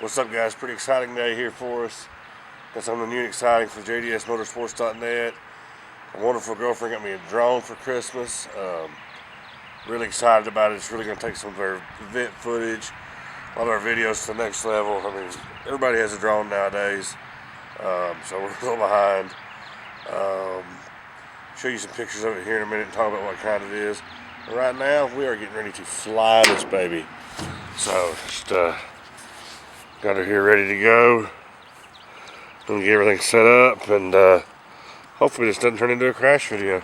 What's up, guys? Pretty exciting day here for us. Got something new and exciting for JDSmotorsports.net. A wonderful girlfriend got me a drone for Christmas. Really excited about it. It's really going to take some of our event footage, a lot of our videos to the next level. I mean, everybody has a drone nowadays, so we're a little behind. Show you some pictures of it here in a minute and talk about what kind it is. But right now, we are getting ready to fly this baby. So, just got her here ready to go. Gonna get everything set up, and hopefully this doesn't turn into a crash video.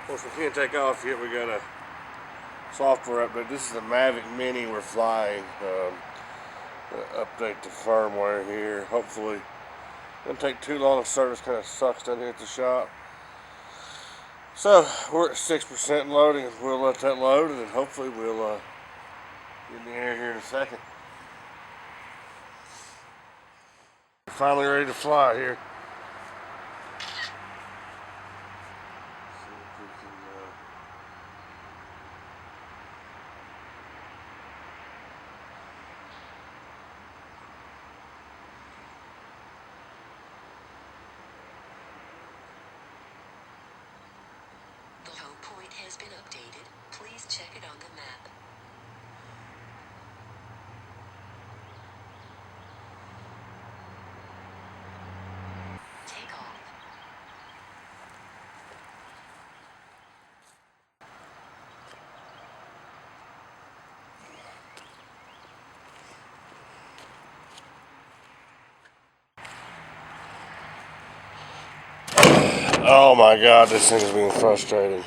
Of course, we can't take off yet. We got a software update. This is the Mavic Mini we're flying. Update the firmware here. Hopefully, it doesn't take too long. The service kind of sucks down here at the shop. So we're at 6% loading. We'll let that load, and then hopefully we'll get in the air here in a second. We're finally ready to fly here. The low point has been updated. Please check it on the map. Take off. Oh my God, this thing is being frustrating.